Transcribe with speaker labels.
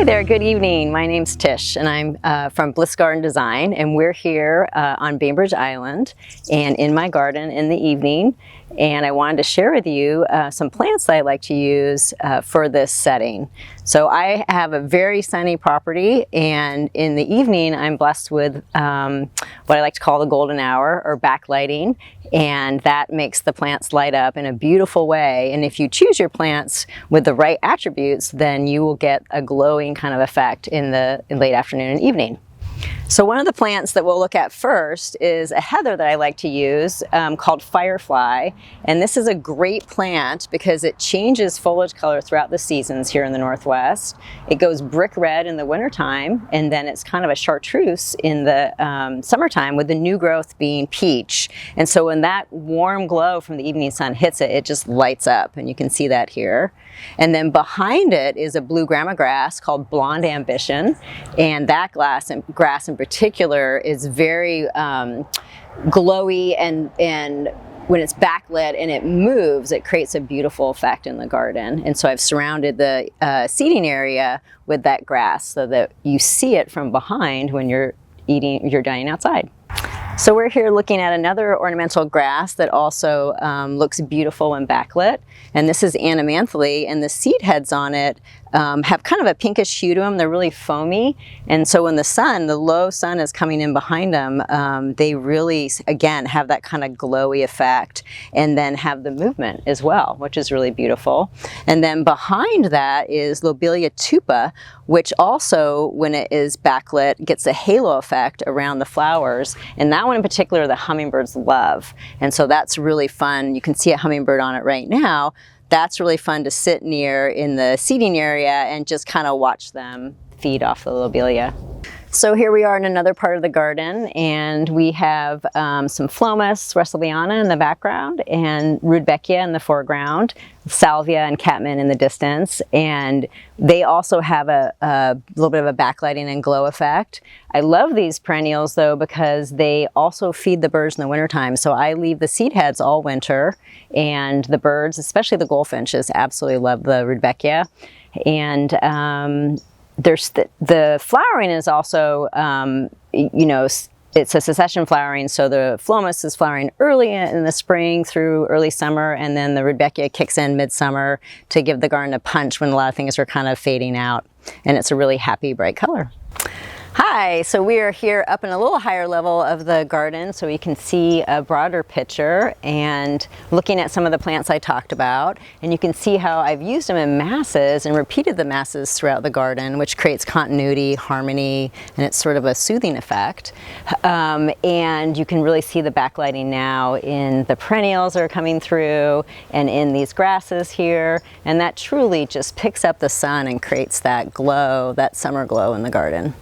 Speaker 1: Hi there, good evening. My name's Tish and I'm from Bliss Garden Design, and we're here on Bainbridge Island and in my garden in the evening, and I wanted to share with you some plants that I like to use for this setting. So I have a very sunny property, and in the evening I'm blessed with what I like to call the golden hour or backlighting, and that makes the plants light up in a beautiful way. And if you choose your plants with the right attributes, then you will get a glowing kind of effect in the late afternoon and evening. So one of the plants that we'll look at first is a heather that I like to use called Firefly. And this is a great plant because it changes foliage color throughout the seasons here in the Northwest. It goes brick red in the wintertime, and then it's kind of a chartreuse in the summertime, with the new growth being peach. And so when that warm glow from the evening sun hits it, it just lights up, and you can see that here. And then behind it is a blue grama grass called Blonde Ambition, and that grass in particular is very glowy, and when it's backlit and it moves, it creates a beautiful effect in the garden. And so I've surrounded the seating area with that grass so that you see it from behind when you're dining outside. So we're here looking at another ornamental grass that also looks beautiful when backlit, and this is Anemanthele, and the seed heads on it have kind of a pinkish hue to them. They're really foamy, and so when the low sun is coming in behind them, they really, again, have that kind of glowy effect, and then have the movement as well, which is really beautiful. And then behind that is lobelia tupa, which also, when it is backlit, gets a halo effect around the flowers, and that one in particular the hummingbirds love. And so that's really fun. You can see a hummingbird on it right now. That's really fun to sit near in the seating area and just kind of watch them feed off the lobelia. So here we are in another part of the garden, and we have some phlomis, Russeliana in the background, and Rudbeckia in the foreground, salvia and catmint in the distance, and they also have a little bit of a backlighting and glow effect. I love these perennials though because they also feed the birds in the wintertime, so I leave the seed heads all winter, and the birds, especially the goldfinches, absolutely love the Rudbeckia. And the flowering is also, it's a succession flowering, so the phlomis is flowering early in the spring through early summer, and then the Rudbeckia kicks in midsummer to give the garden a punch when a lot of things are kind of fading out, and it's a really happy, bright color. Hi, so we are here up in a little higher level of the garden so we can see a broader picture and looking at some of the plants I talked about, and you can see how I've used them in masses and repeated the masses throughout the garden, which creates continuity, harmony, and it's sort of a soothing effect. And you can really see the backlighting now in the perennials that are coming through and in these grasses here, and that truly just picks up the sun and creates that glow, that summer glow in the garden.